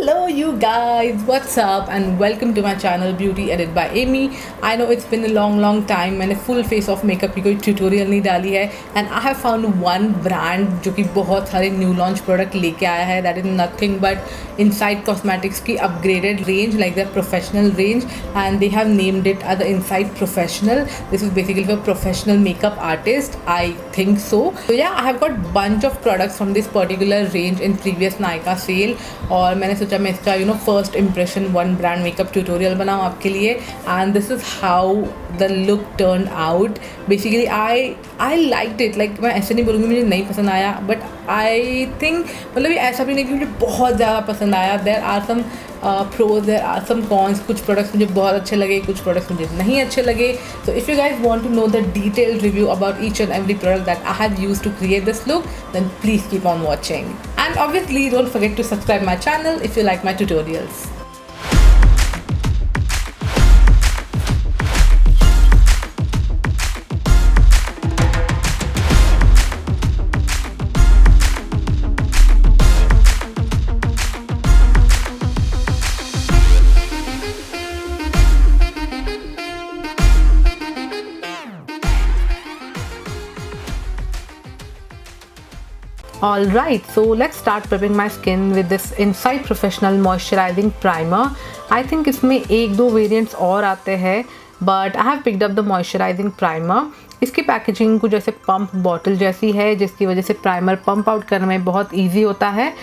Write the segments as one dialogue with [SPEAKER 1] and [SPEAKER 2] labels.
[SPEAKER 1] Hello, you guys, what's up, and welcome to my channel Beauty Edit by Amy. I know it's been a long time. मैंने full face of makeup की कोई tutorial नहीं डाली है, and I have found one brand जो कि बहुत सारे new launch product लेके आया है. That is nothing but Insight Cosmetics की upgraded range, like their professional range, and they have named it as the Insight Professional. This is basically for professional makeup artist, I think so. So yeah, I have got bunch of products from this particular range in previous Nykaa sale. और मैंने सोचा मैं इसका first impression one brand makeup tutorial बनाऊँ आपके लिए. And this is how the look turn out. Basically I like it. Like मैं ऐसे नहीं बोलूँगी मुझे नहीं पसंद आया, बट आई थिंक मतलब ऐसा भी नहीं कि मुझे बहुत ज़्यादा पसंद आया. There are some pros, there are some cons. कुछ प्रोडक्ट्स मुझे बहुत अच्छे लगे, कुछ प्रोडक्ट्स मुझे नहीं अच्छे लगे. So if you guys want to know the detailed review about each and every product that I have use to create this look, then please keep on watching. And obviously don't forget to subscribe my channel if you like my tutorials. Alright, so let's start prepping my skin with this Insight Professional Moisturizing Primer. I think इसमें एक दो variants और आते हैं, but I have picked up the moisturising primer. इसकी packaging कुछ जैसे pump bottle जैसी है, जिसकी वजह से प्राइमर पंप आउट करने में बहुत ईजी होता है.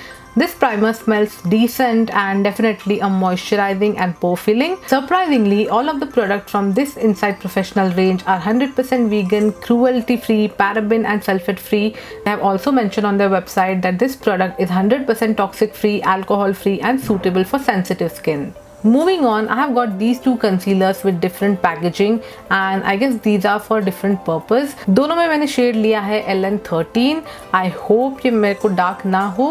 [SPEAKER 1] This primer smells decent and definitely a moisturizing and pore filling. Surprisingly, all of the products from this Insight Professional range are 100% vegan, cruelty free, paraben and sulfate free. They have also mentioned on their website that this product is 100% toxic free, alcohol free and suitable for sensitive skin. Moving on, I have got these two concealers with different packaging and I guess these are for different purpose. दोनों में मैंने shade लिया है LN13. I hope ये मेरे को dark ना हो.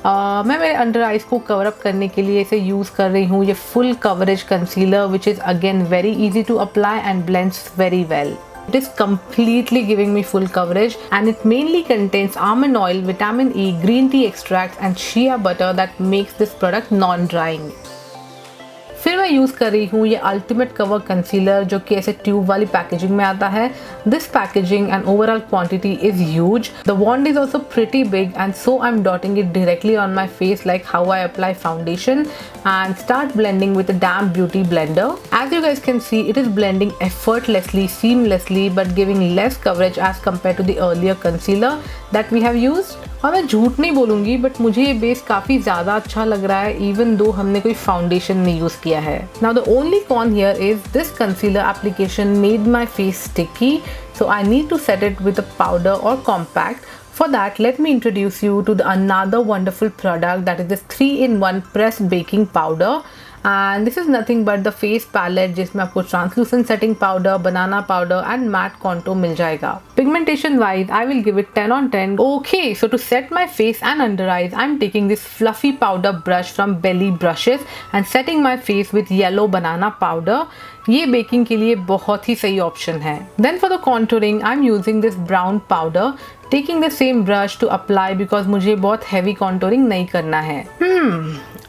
[SPEAKER 1] मैं मेरे अंडर आइज को कवर अप करने के लिए इसे यूज़ कर रही हूँ. ये full coverage concealer which is again very easy to apply and blends very well. It is completely giving me full coverage and it mainly contains almond oil, vitamin E, green tea extracts and shea butter that makes this product non-drying. फिर मैं use कर रही हूँ ये ultimate cover concealer जो कि ऐसे tube वाली पैकेजिंग में आता है. This packaging and overall quantity is huge. The wand is also pretty big and so I am dotting it directly on my face like how I apply foundation and start blending with a damn beauty blender. As you guys can see, it is blending effortlessly, seamlessly, but giving less coverage as compared to the earlier concealer that we have used. और मैं झूठ नहीं बोलूँगी, but मुझे ये base काफ़ी ज़्यादा अच्छा लग रहा है इवन दो हमने कोई फाउंडेशन नहीं यूज़ किया है. Now the only con here is this concealer application made my face sticky, so I need to set it with a powder or compact. For that, let me introduce you to another wonderful product, that is this 3-in-1 pressed baking powder. And this is nothing but the face palette जिसमें आपको translucent setting powder, banana powder and matte contour मिल जाएगा. Pigmentation wise, I will give it 10 on 10. Okay, so to set my face and under eyes, I'm taking this fluffy powder brush from Belly Brushes and setting my face with yellow banana powder. ये baking के लिए बहुत ही सही option है. Then for the contouring, I'm using this brown powder. Taking the same brush to apply because मुझे बहुत heavy contouring नहीं करना है.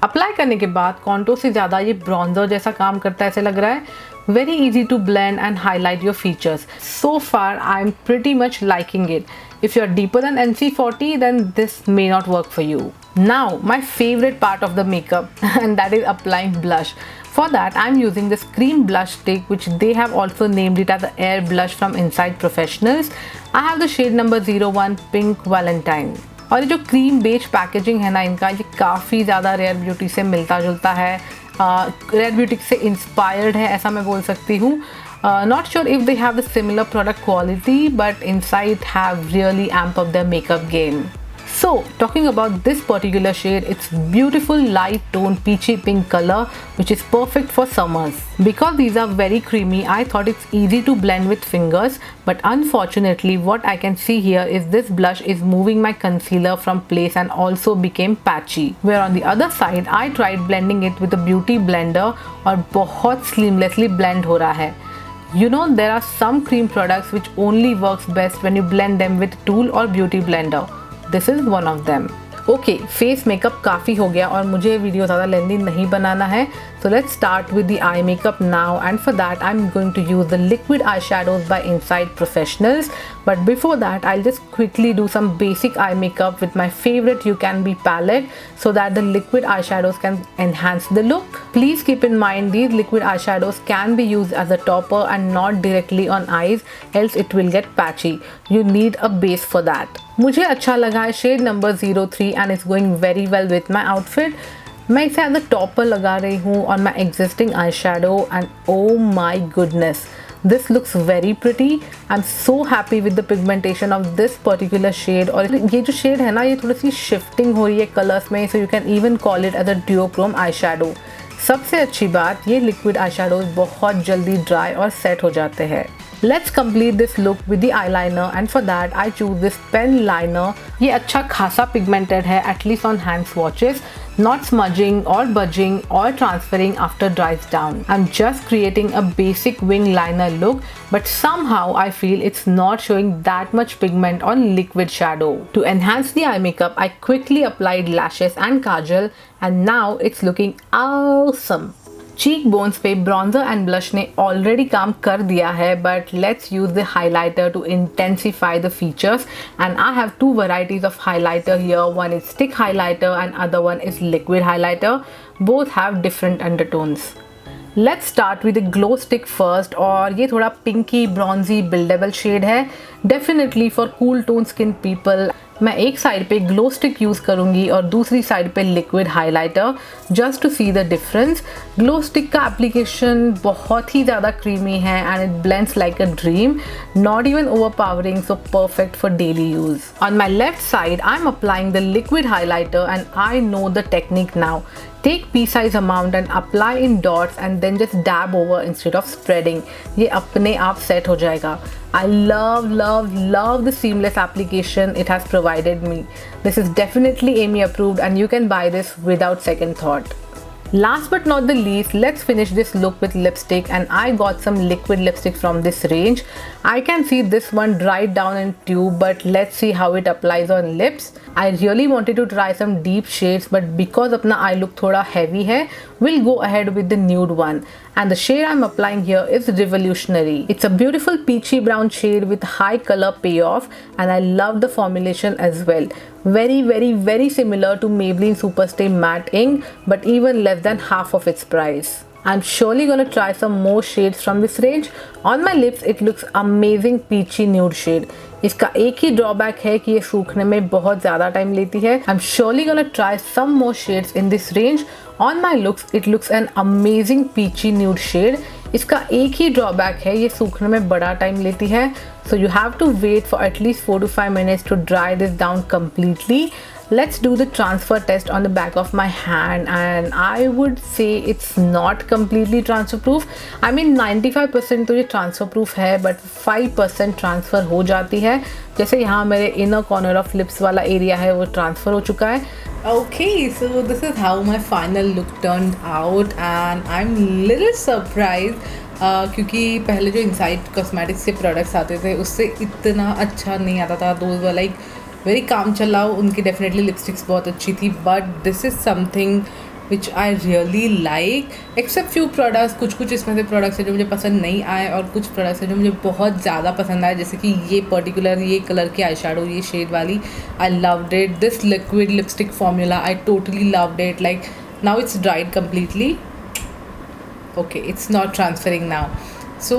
[SPEAKER 1] अप्लाई करने के बाद कॉन्टोर से ज़्यादा ये ब्रॉन्जर जैसा काम करता है ऐसे लग रहा है. Very easy to blend and highlight your features. So far, I'm pretty much liking it. If you're deeper than NC40, then this may not work for you. Now, my favorite part of the makeup and that is applying blush. For that, I'm using this cream blush stick which they have also named it as the Air Blush from Insight Professionals. I have the shade number 01 Pink Valentine. और ये जो cream beige packaging है ना इनका, ये काफ़ी ज़्यादा rare beauty से मिलता जुलता है. रेयर ब्यूटी से इंस्पायर्ड है ऐसा मैं बोल सकती हूँ. Not sure if they have the similar product quality, but Insight have really amped up their makeup game. So talking about this particular shade, it's beautiful light tone peachy pink color which is perfect for summers. Because these are very creamy, I thought it's easy to blend with fingers, but unfortunately what I can see here is this blush is moving my concealer from place and also became patchy. Where on the other side, I tried blending it with a beauty blender और बहुत seamlessly blend हो रहा है. You know, there are some cream products which only works best when you blend them with tool or beauty blender. This is one of them. Okay, face makeup काफ़ी हो गया और मुझे वीडियो ज़्यादा lengthy नहीं बनाना है. So let's start with the eye makeup now, and for that I'm going to use the liquid eyeshadows by Insight Professionals. But before that, I'll just quickly do some basic eye makeup with my favorite You Can Be palette so that the liquid eyeshadows can enhance the look. Please keep in mind these liquid eyeshadows can be used as a topper and not directly on eyes, else it will get patchy. You need a base for that. मुझे अच्छा लगा है shade number 03 and it's going very well with my outfit. मैं इसे as a topper लगा रही हूँ on my existing eye shadow and oh my goodness, this looks very pretty. I am so happy with the pigmentation of this particular shade. और ये जो shade है ना, ये थोड़ी सी शिफ्टिंग हो रही है कलर्स में, so you can even call it as a duochrome eye shadow. सबसे अच्छी बात, ये लिक्विड आई शेडोज बहुत जल्दी ड्राई और सेट हो जाते हैं. Let's complete this look with the eyeliner, and for that I choose this pen liner. ये अच्छा खासा pigmented है, at least on hand swatches, not smudging or budging or transferring after dries down. I'm just creating a basic wing liner look, but somehow I feel it's not showing that much pigment on liquid shadow. To enhance the eye makeup, I quickly applied lashes and kajal, and now it's looking awesome. Cheekbones पे bronzer and blush ने already काम कर दिया है, but let's use the highlighter to intensify the features. And I have two varieties of highlighter here. One is stick highlighter and other one is liquid highlighter. Both have different undertones. Let's start with glow stick first. और ये थोड़ा pinky bronzy buildable shade है, definitely for cool tone skin people. मैं एक side पे glow stick use करूँगी और दूसरी साइड पे liquid highlighter, just to see the difference. Glow stick का एप्लीकेशन बहुत ही ज़्यादा क्रीमी है and it blends like a dream, not even overpowering, so perfect for daily use. On my left side I am applying the liquid highlighter and I know the technique now. Take pea-size amount and apply in dots and then just dab over instead of spreading. ये अपने आप set हो जाएगा. I love the seamless application it has provided me. This is definitely Amy approved and you can buy this without second thought. Last but not the least, let's finish this look with lipstick, and I got some liquid lipstick from this range. I can see this one dried down in tube, but let's see how it applies on lips. I really wanted to try some deep shades, but because अपना eye look थोड़ा heavy है, we'll go ahead with the nude one. And the shade I'm applying here is Revolutionary. It's a beautiful peachy brown shade with high color payoff, and I love the formulation as well. Very similar to Maybelline Superstay Matte Ink, but even less than half of its price. I'm surely gonna try some more shades from this range. On my lips, it looks amazing peachy nude shade. इसका एक ही drawback है कि ये सूखने में बहुत ज़्यादा time लेती है. I'm surely gonna try some more shades in this range. On my looks, it looks an amazing peachy nude shade. इसका एक ही ड्रॉबैक है, ये सूखने में बड़ा टाइम लेती है. So you have to wait for at least 4 to 5 minutes to dry this down completely. Let's do the transfer test on the back of my hand, and I would say it's not completely transfer proof. I mean 95% तो ये transfer proof है, but 5% transfer हो जाती है. जैसे यहाँ मेरे inner corner of lips वाला area है वो transfer हो चुका है. Okay, so this is how my final look turned out, and I'm little surprised. क्योंकि पहले जो इनसाइट कॉस्मेटिक्स के प्रोडक्ट्स आते थे उससे इतना अच्छा नहीं आता था. Those were like very calm चलाओ, उनकी डेफिनेटली लिपस्टिक्स बहुत अच्छी थी, but this is something which I really like. Except few products, कुछ इसमें से प्रोडक्ट्स हैं जो मुझे पसंद नहीं आए और कुछ प्रोडक्ट्स हैं जो मुझे बहुत ज़्यादा पसंद आए, जैसे कि ये पर्टिकुलर ये कलर की आई शेडो, ये शेड वाली. I loved it. This liquid lipstick formula I totally loved it. Like now it's dried completely. Okay, it's not transferring now. So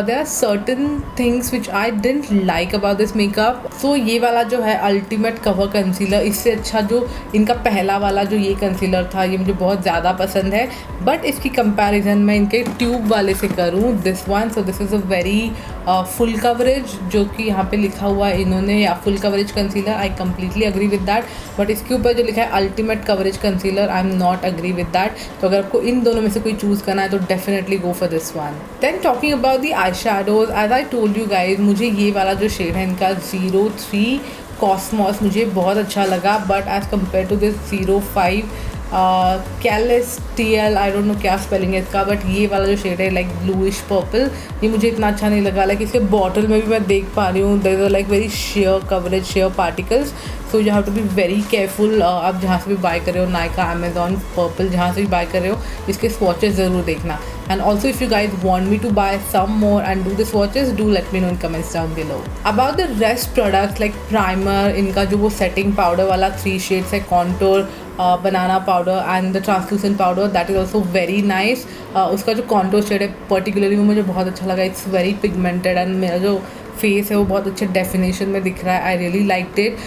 [SPEAKER 1] there are certain things which I didn't like about this makeup. So ये वाला जो है ultimate cover concealer, इससे अच्छा जो इनका पहला वाला जो ये कंसीलर था ये मुझे बहुत ज़्यादा पसंद है. बट इसकी कंपैरिजन मैं इनके ट्यूब वाले से करूँ, this one. So this is a very full coverage, जो कि यहाँ पे लिखा हुआ है इन्होंने, या full coverage concealer. I completely agree with that. But इसके ऊपर जो लिखा है ultimate coverage concealer, I am not agree with that. तो अगर आपको इन दोनों में से कोई चूज़ करना है तो definitely go for this one. Then talking about the eye shadows, as I told you guys, मुझे ये वाला जो शेड है इनका 03 कॉस्मॉस मुझे बहुत अच्छा लगा. But as compare to this 05 celestial, I don't know क्या स्पेलिंग है इसका, बट ये वाला जो शेड है लाइक ब्लूइश पर्पल, ये मुझे इतना अच्छा नहीं लगा। लाइक इसके बॉटल में भी मैं देख पा रही हूँ there are like very sheer coverage, sheer particles, so you have to be very careful. आप जहाँ से भी बाय कर रहे हो, नाइका, अमेजॉन, पर्पल, जहाँ से भी बाय कर रहे हो, इसके स्वॉचेस ज़रूर देखना। And also if you guys want me to buy some more and do the swatches, do let me know in comments down below. About the rest products like primer, इनका जो वो setting powder वाला 3 shades है, contour, banana powder and the translucent powder, that is also very nice. उसका जो contour shade है particularly वो मुझे बहुत अच्छा लगा, it's very pigmented and मेरा जो फेस है वो बहुत अच्छे डेफिनेशन में दिख रहा है। I really like it.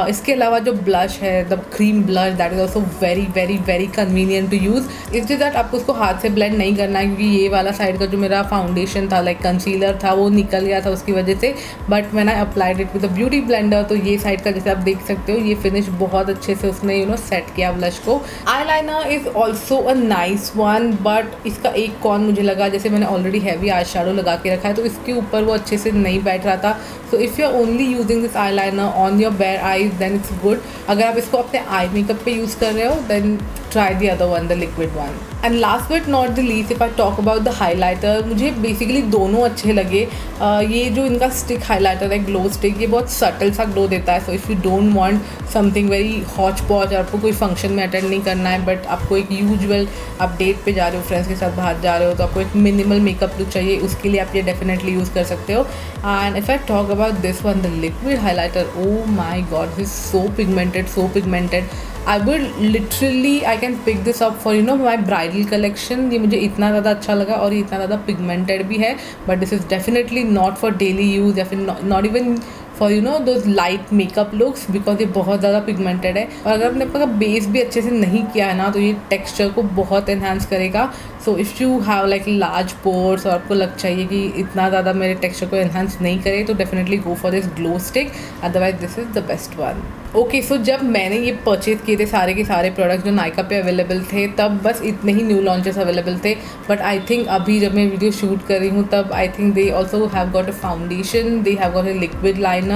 [SPEAKER 1] इसके अलावा जो ब्लश है, the cream blush, that is also very very very convenient to use. It's just that आपको उसको हाथ से ब्लेंड नहीं करना है, क्योंकि ये वाला साइड का जो मेरा फाउंडेशन था, लाइक कंसीलर था, वो निकल गया था उसकी वजह से। But man I applied it with a beauty blender, तो ये साइड का जैसे आप देख सकते हो, ये फिनिश बहुत अच्छे से उसने सेट किया ब्लश को। Eye liner is also a nice one, but इसका एक कॉन मुझे लगा, जैसे मैंने ऑलरेडी हैवी आई शैडो लगा के रखा है, तो इसके ऊपर वो अच्छे से नहीं बैठ रहा था। So if you are only using this eyeliner on your bare eyes, then it's good. अगर आप इसको अपने आई मेकअप पे यूज़ कर रहे हो, then try the other one, the liquid one. And last but not the least, if I talk about the highlighter, मुझे basically दोनों अच्छे लगे। ये जो इनका स्टिक हाईलाइटर है, ग्लो स्टिक, ये बहुत सटल सा ग्लो देता है। So if you don't want something very hotchpotch, आपको कोई फंक्शन में अटेंड नहीं करना है, बट आपको एक यूजुअल, आप डेट पे जा रहे हो, फ्रेंड्स के साथ बाहर जा रहे हो, तो आपको एक मिनिमल मेकअप लुक चाहिए, उसके लिए आप ये डेफिनेटली यूज़ कर सकते हो। And if I talk about this one, the liquid highlighter, oh my God, this so pigmented, so pigmented. I would literally, I can pick this up for my bridal collection. ये मुझे इतना ज़्यादा अच्छा लगा और ये इतना ज़्यादा पिगमेंटेड भी है, but this is definitely not for daily use या फिर not even for those light makeup looks, because ये बहुत ज़्यादा पिगमेंटेड है। और अगर आपने अपना बेस भी अच्छे से नहीं किया है ना, तो ये टेक्सचर को बहुत एनहांस करेगा। सो if you have like large pores और आपको लग चाहिए कि इतना ज़्यादा मेरे टेक्सचर को एनहांस नहीं करे, तो definitely go for this glow stick, otherwise this is the best one. Okay, so जब मैंने ये परचेज़ किए थे सारे के सारे प्रोडक्ट्स जो नाइका पे अवेलेबल थे, तब बस इतने ही न्यू लॉन्चेस अवेलेबल थे। बट आई थिंक अभी जब मैं वीडियो शूट कर रही हूँ, तब I think they also have got a foundation, they have got a liquid liner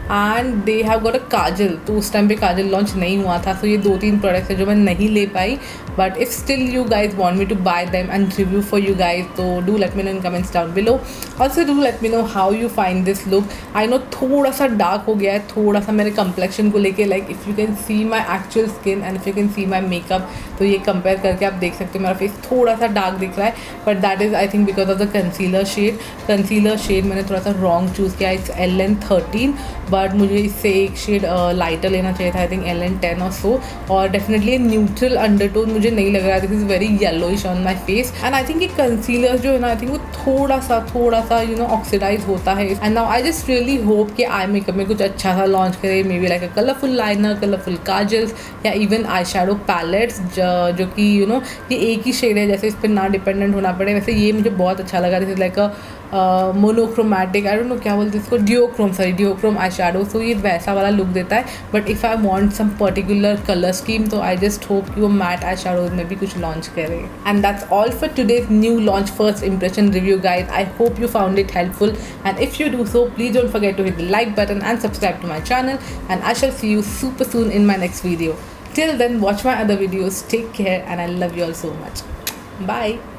[SPEAKER 1] and they have got a kajal. तो उस टाइम पे काजल लॉन्च नहीं हुआ था, सो ये 2-3 प्रोडक्ट्स है जो मैं नहीं ले पाई। But if still you guys want me to buy them and review for you guys, तो do let me know in comments down below. Also do let me know how you find this look. I know थोड़ा सा dark हो गया है, थोड़ा सा मेरे complexion को लेके, like if you can see my actual skin and if you can see my makeup, तो ये कंपेयर करके आप देख सकते हो मेरा फेस थोड़ा सा डार्क दिख रहा है, but that is I think because of the concealer shade. Concealer shade मैंने थोड़ा सा रॉन्ग चूज़ किया, इट्स LN13, बट मुझे इससे एक शेड लाइटर लेना चाहिए था, आई थिंक LN10 और सो। और डेफिनेटली न्यूट्रल अंडरटोन मुझे नहीं लग रहा है, this is very yellowish on my face. And I think ये कंसीलर जो है ना, आई थिंक वो थोड़ा सा ऑक्सीडाइज होता है। And now I just really hope कि आई मेकअप में कुछ अच्छा सा लॉन्च करे, may be like a colourful liner, colourful kajals या इवन आई शैडो पैलेट्स, जो कि ये एक ही शेड है, जैसे इस पर ना डिपेंडेंट होना पड़े। वैसे ये मुझे बहुत अच्छा लगा, this is like a monochromatic, I don't know क्या बोलते हैं इसको, डियोक्रोम आई शैडो। सो ये वैसा वाला लुक देता है, but if I want some particular colour scheme, तो आई जस्ट होप कि वो मैट आई शैडोज में भी कुछ लॉन्च करे। And that's all for today's new launch first impression review guys. I hope you found it helpful, and if you do so, please don't forget to hit the like button and subscribe to my channel, and I shall see you super soon in my next video. Till then, watch my other videos, take care, and I love you all so much. Bye.